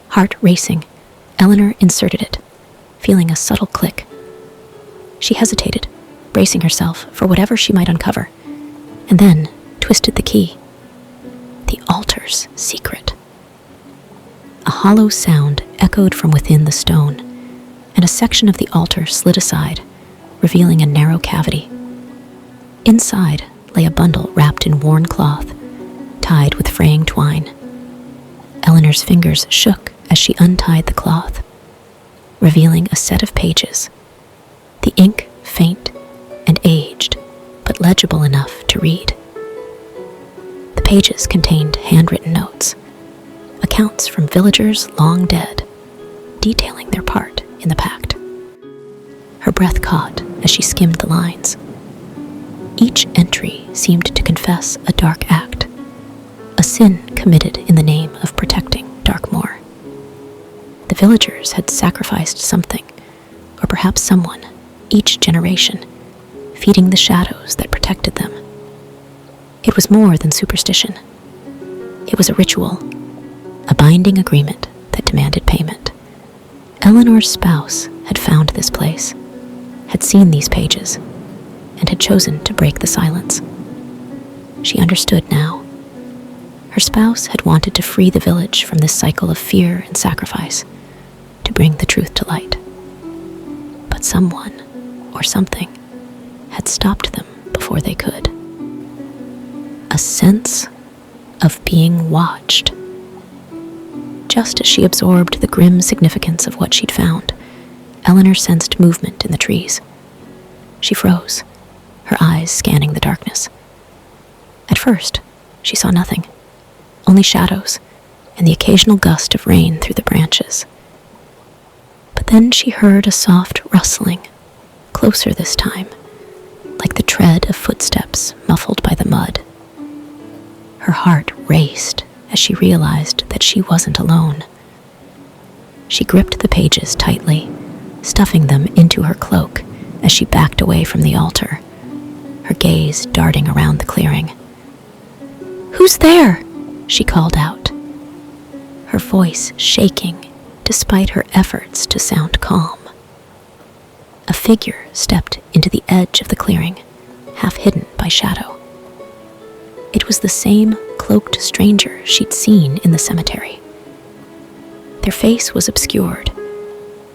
Heart racing, Eleanor inserted it, feeling a subtle click. She hesitated, bracing herself for whatever she might uncover, and then twisted the key. The altar's secret. A hollow sound echoed from within the stone, and a section of the altar slid aside, revealing a narrow cavity. Inside lay a bundle wrapped in worn cloth, tied with fraying twine. Eleanor's fingers shook as she untied the cloth, revealing a set of pages, the ink faint and aged, but legible enough to read. The pages contained handwritten notes, accounts from villagers long dead, detailing their part in the pact. Her breath caught as she skimmed the lines. Each entry seemed to confess a dark act, a sin committed in the name of protecting Darkmoor. The villagers had sacrificed something, or perhaps someone, each generation, feeding the shadows that protected them. It was more than superstition. It was a ritual, a binding agreement that demanded payment. Eleanor's spouse had found this place, had seen these pages, and had chosen to break the silence. She understood now. Her spouse had wanted to free the village from this cycle of fear and sacrifice, to bring the truth to light. But someone, or something, had stopped them before they could. A sense of being watched. Just as she absorbed the grim significance of what she'd found, Eleanor sensed movement in the trees. She froze, her eyes scanning the darkness. At first, she saw nothing, only shadows and the occasional gust of rain through the branches. But then she heard a soft rustling, closer this time, like the tread of footsteps muffled by the mud. Her heart raced as she realized that she wasn't alone. She gripped the pages tightly, stuffing them into her cloak as she backed away from the altar, her gaze darting around the clearing. "Who's there?" she called out, her voice shaking despite her efforts to sound calm. A figure stepped into the edge of the clearing, half hidden by shadow. It was the same cloaked stranger she'd seen in the cemetery. Their face was obscured,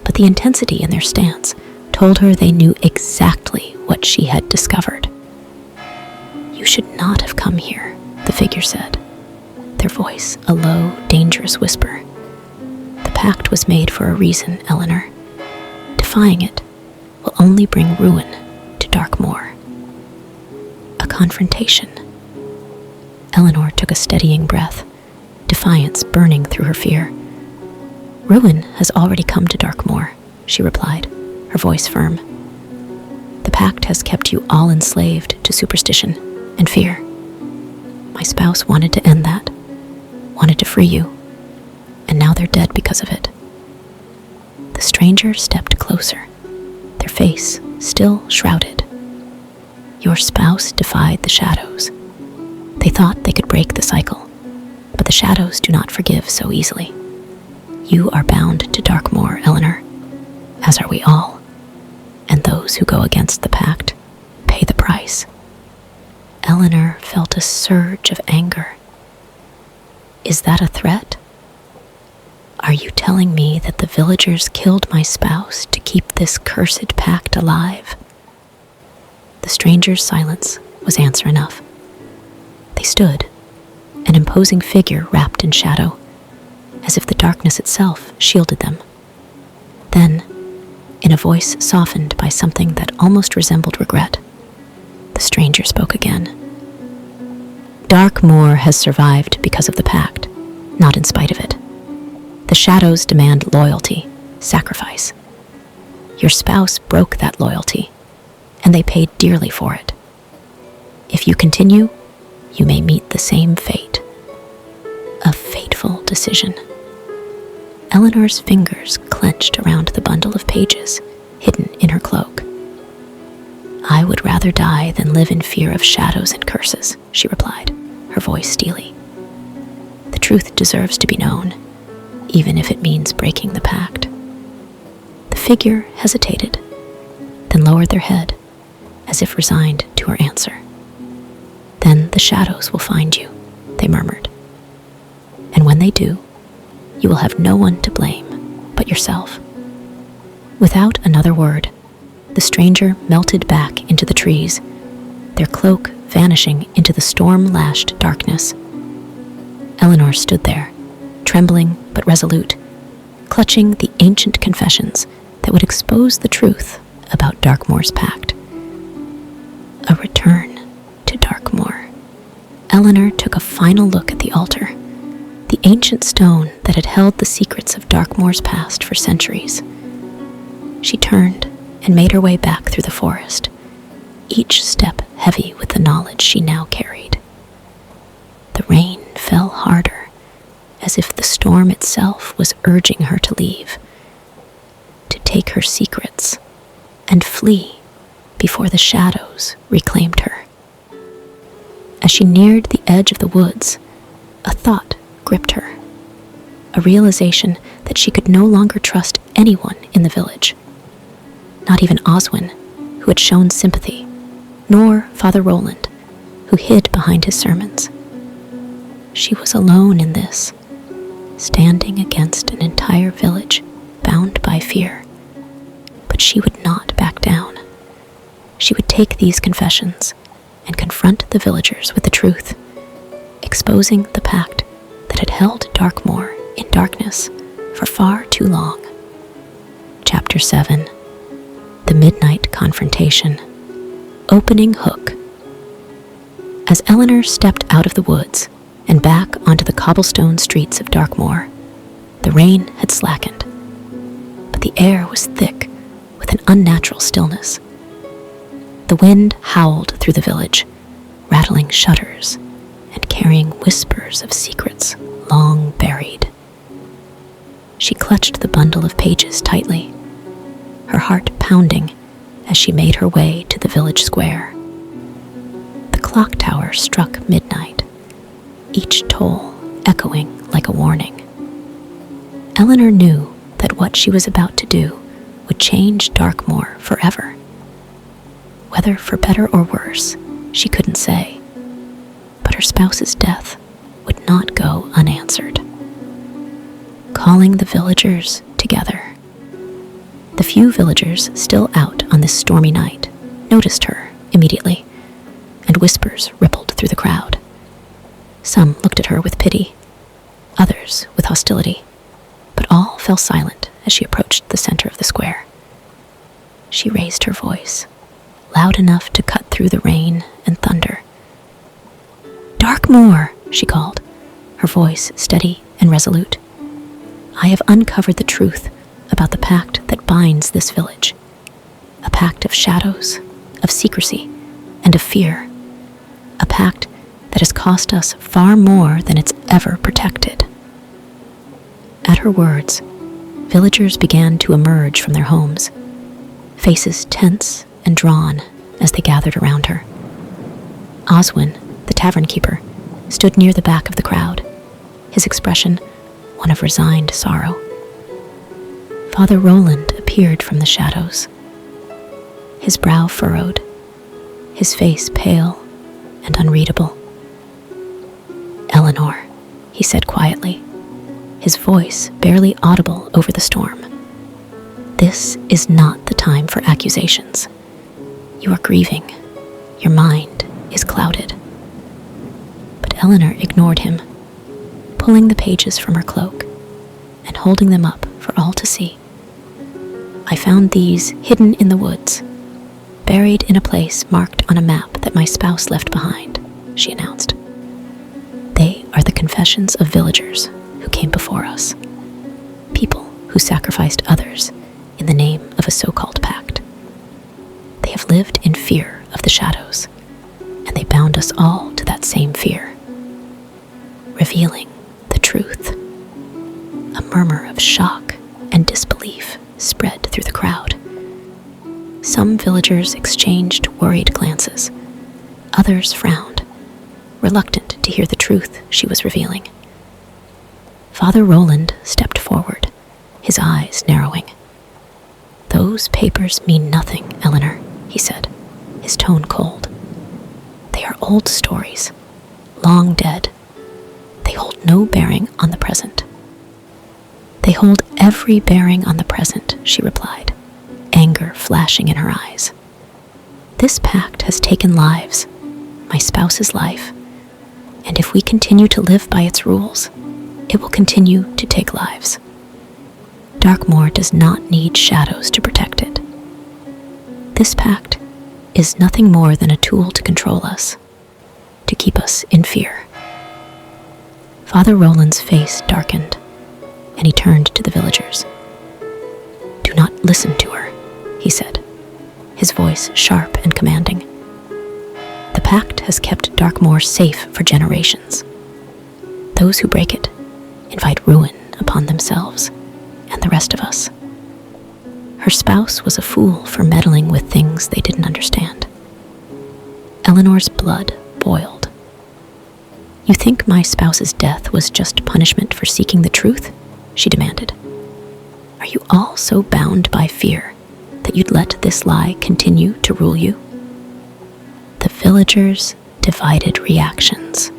but the intensity in their stance told her they knew exactly what she had discovered. "You should not have come here," the figure said, their voice a low, dangerous whisper. "The pact was made for a reason, Eleanor. Defying it will only bring ruin to Darkmoor." A confrontation. Eleanor took a steadying breath, defiance burning through her fear. "Ruin has already come to Darkmoor," she replied, her voice firm. "The pact has kept you all enslaved to superstition and fear. My spouse wanted to end that, wanted to free you, and now they're dead because of it." The stranger stepped closer, their face still shrouded. "Your spouse defied the shadows. They thought they could break the cycle, but the shadows do not forgive so easily. You are bound to Darkmoor, Eleanor, as are we all, and those who go against the pact pay the price." Eleanor felt a surge of anger. "Is that a threat? Are you telling me that the villagers killed my spouse to keep this cursed pact alive?" The stranger's silence was answer enough. They stood, an imposing figure wrapped in shadow, as if the darkness itself shielded them. Then, in a voice softened by something that almost resembled regret, the stranger spoke again. "Darkmoor has survived because of the pact, not in spite of it. The shadows demand loyalty, sacrifice. Your spouse broke that loyalty, and they paid dearly for it. If you continue, you may meet the same fate." A fateful decision. Eleanor's fingers clenched around the bundle of pages hidden in her cloak. "I would rather die than live in fear of shadows and curses," she replied, her voice steely. "The truth deserves to be known, even if it means breaking the pact." The figure hesitated, then lowered their head, as if resigned to her answer. "Then the shadows will find you," they murmured. "And when they do, you will have no one to blame but yourself." Without another word, the stranger melted back into the trees, their cloak vanishing into the storm-lashed darkness. Eleanor stood there, trembling but resolute, clutching the ancient confessions that would expose the truth about Darkmoor's pact. A return to Darkmoor. Eleanor took a final look at the altar, the ancient stone that had held the secrets of Darkmoor's past for centuries. She turned and made her way back through the forest, each step heavy with the knowledge she now carried. The rain fell harder, as if the storm itself was urging her to leave, to take her secrets and flee before the shadows reclaimed her. As she neared the edge of the woods, a thought gripped her, a realization that she could no longer trust anyone in the village, not even Oswin, who had shown sympathy, nor Father Roland, who hid behind his sermons. She was alone in this, standing against an entire village bound by fear. But she would not back down. She would take these confessions and confront the villagers with the truth, exposing the pact that had held Darkmoor in darkness for far too long. Chapter 7. The Midnight Confrontation. Opening hook. As Eleanor stepped out of the woods and back onto the cobblestone streets of Darkmoor, the rain had slackened, but the air was thick with an unnatural stillness. The wind howled through the village, rattling shutters and carrying whispers of secrets long buried. She clutched the bundle of pages tightly, her heart pounding as she made her way to the village square. The clock tower struck midnight, each toll echoing like a warning. Eleanor knew that what she was about to do would change Darkmoor forever. Whether for better or worse, she couldn't say, but her spouse's death would not go unanswered. Calling the villagers together. The few villagers still out on this stormy night noticed her immediately, and whispers rippled through the crowd. Some looked at her with pity, others with hostility, but all fell silent as she approached the center of the square. She raised her voice, loud enough to cut through the rain and thunder. "Darkmoor," she called, her voice steady and resolute. "I have uncovered the truth about the pact that binds this village. A pact of shadows, of secrecy, and of fear. A pact that has cost us far more than it's ever protected." At her words, villagers began to emerge from their homes, faces tense and drawn as they gathered around her. Oswin, the tavern keeper, stood near the back of the crowd, his expression one of resigned sorrow. Father Roland appeared from the shadows, his brow furrowed, his face pale and unreadable. "Eleanor," he said quietly, his voice barely audible over the storm. "This is not the time for accusations. You are grieving. Your mind is clouded." But Eleanor ignored him, pulling the pages from her cloak and holding them up for all to see. "I found these hidden in the woods, buried in a place marked on a map that my spouse left behind," she announced. "They are the confessions of villagers who came before us, people who sacrificed others in the name of a so-called pact. They have lived in fear of the shadows, and they bound us all to that same fear, revealing the truth." A murmur of shock and disbelief spread through the crowd. Some villagers exchanged worried glances. Others frowned, reluctant to hear the truth she was revealing. Father Roland stepped forward, his eyes narrowing. "Those papers mean nothing, Eleanor," he said, his tone cold. "They are old stories, long dead. They hold no bearing on the present." "They hold every bearing on the present," she replied, anger flashing in her eyes. "This pact has taken lives, my spouse's life, and if we continue to live by its rules, it will continue to take lives. Darkmoor does not need shadows to protect it. This pact is nothing more than a tool to control us, to keep us in fear. Father Roland's face darkened, and he turned to the villagers. "Do not listen to her," he said, his voice sharp and commanding. "The pact has kept Darkmoor safe for generations. Those who break it invite ruin upon themselves and the rest of us. Her spouse was a fool for meddling with things they didn't understand." Eleanor's blood boiled. "You think my spouse's death was just punishment for seeking the truth?" she demanded. "Are you all so bound by fear that you'd let this lie continue to rule you?" The villagers' divided reactions.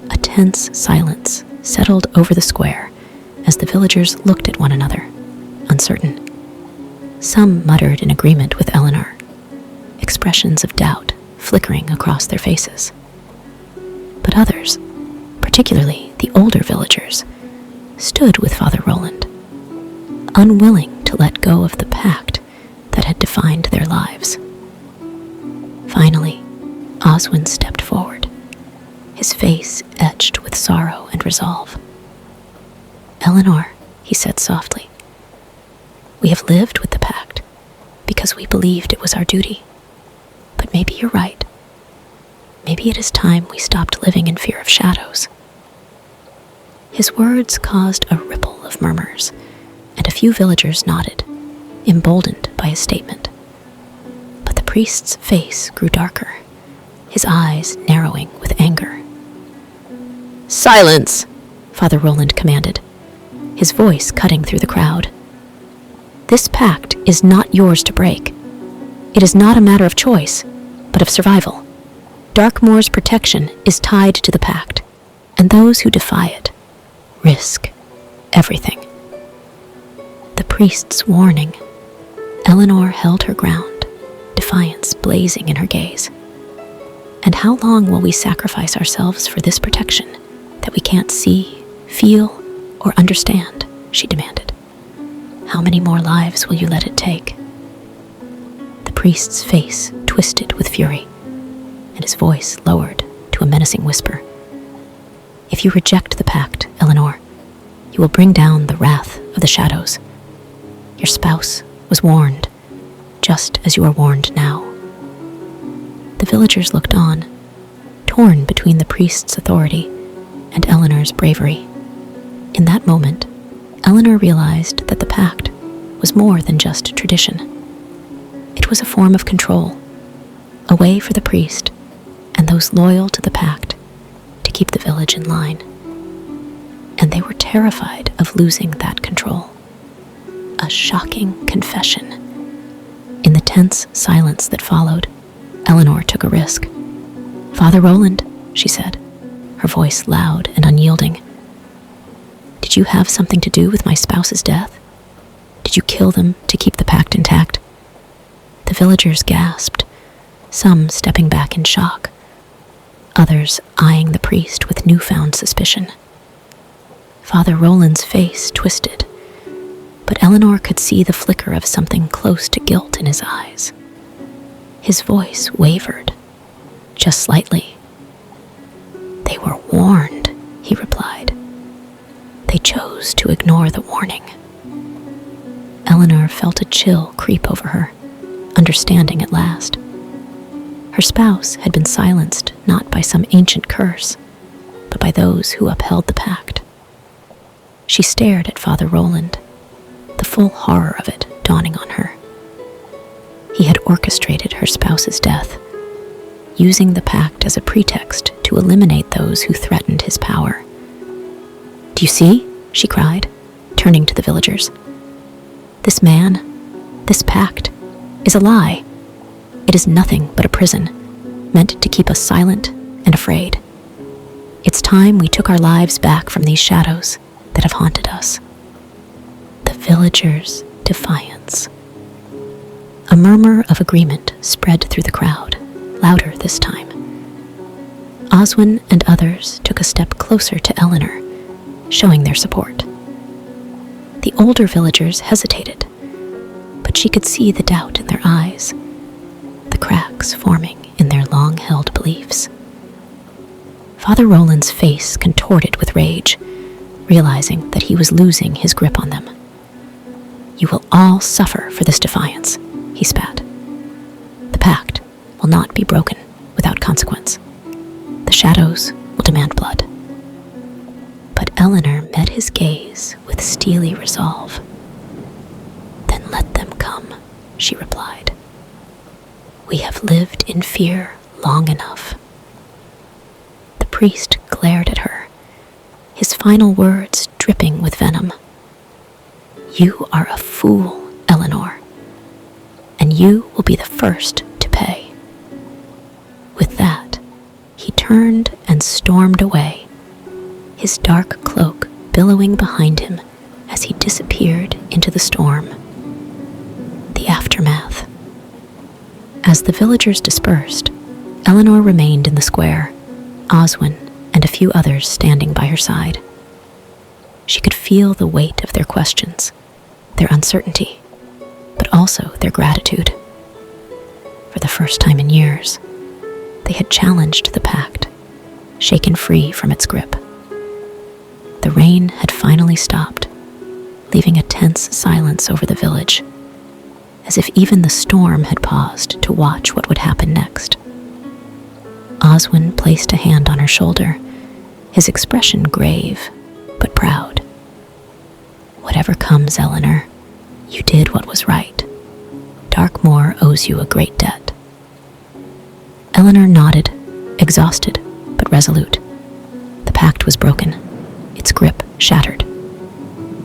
A tense silence settled over the square as the villagers looked at one another, uncertain. Some muttered in agreement with Eleanor, expressions of doubt flickering across their faces. But others, particularly the older villagers, stood with Father Roland, unwilling to let go of the pact that had defined their lives. Finally, Oswin stepped forward, his face etched with sorrow and resolve. "Eleanor," he said softly, "we have lived with the pact because we believed it was our duty. But maybe you're right. Maybe it is time we stopped living in fear of shadows." His words caused a ripple of murmurs, and a few villagers nodded, emboldened by his statement. But the priest's face grew darker, his eyes narrowing with anger. "Silence!" Father Roland commanded, his voice cutting through the crowd. "This pact is not yours to break. It is not a matter of choice, but of survival. Darkmoor's protection is tied to the pact, and those who defy it risk everything." The priest's warning. Eleanor held her ground, defiance blazing in her gaze. "And how long will we sacrifice ourselves for this protection that we can't see, feel, or understand?" she demanded. "How many more lives will you let it take?" The priest's face twisted with fury, and his voice lowered to a menacing whisper. "If you reject the pact, Eleanor, you will bring down the wrath of the shadows. Your spouse was warned, just as you are warned now." The villagers looked on, torn between the priest's authority and Eleanor's bravery. In that moment, Eleanor realized that the pact was more than just tradition. It was a form of control, a way for the priest and those loyal to the pact to keep the village in line. And they were terrified of losing that control. A shocking confession. In the tense silence that followed, Eleanor took a risk. "Father Roland," she said, her voice loud and unyielding, "did you have something to do with my spouse's death? Did you kill them to keep the pact intact?" The villagers gasped, some stepping back in shock, others eyeing the priest with newfound suspicion. Father Roland's face twisted, but Eleanor could see the flicker of something close to guilt in his eyes. His voice wavered, just slightly. "They were warned," he replied. "They chose to ignore the warning." Eleanor felt a chill creep over her, understanding at last. Her spouse had been silenced not by some ancient curse, but by those who upheld the pact. She stared at Father Roland, the full horror of it dawning on her. He had orchestrated her spouse's death, using the pact as a pretext to eliminate those who threatened his power. "Do you see?" she cried, turning to the villagers. "This man, this pact, is a lie. It is nothing but a prison, meant to keep us silent and afraid. It's time we took our lives back from these shadows that have haunted us." The villagers' defiance. A murmur of agreement spread through the crowd, louder this time. Oswin and others took a step closer to Eleanor, showing their support. The older villagers hesitated, but she could see the doubt in their eyes, the cracks forming in their long-held beliefs. Father Roland's face contorted with rage, realizing that he was losing his grip on them. "You will all suffer for this defiance," he spat. "The pact will not be broken without consequence. The shadows will demand blood." But Eleanor met his gaze with steely resolve. "Then let them come," she replied. "We have lived in fear long enough." The priest glared at her, his final words dripping with venom. "You are a fool, Eleanor, and you will be the first to pay." With that, he turned and stormed away, his dark cloak billowing behind him as he disappeared into the storm. The aftermath. As the villagers dispersed, Eleanor remained in the square, Oswin and a few others standing by her side. She could feel the weight of their questions, their uncertainty, but also their gratitude. For the first time in years, they had challenged the pact, shaken free from its grip. The rain had finally stopped, leaving a tense silence over the village, as if even the storm had paused to watch what would happen next. Oswin placed a hand on her shoulder, his expression grave but proud. "Whatever comes, Eleanor, you did what was right. Darkmoor owes you a great debt." Eleanor nodded, exhausted but resolute. The pact was broken, its grip shattered.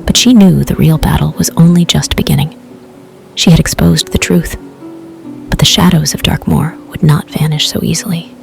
But she knew the real battle was only just beginning. She had exposed the truth, but the shadows of Darkmoor would not vanish so easily.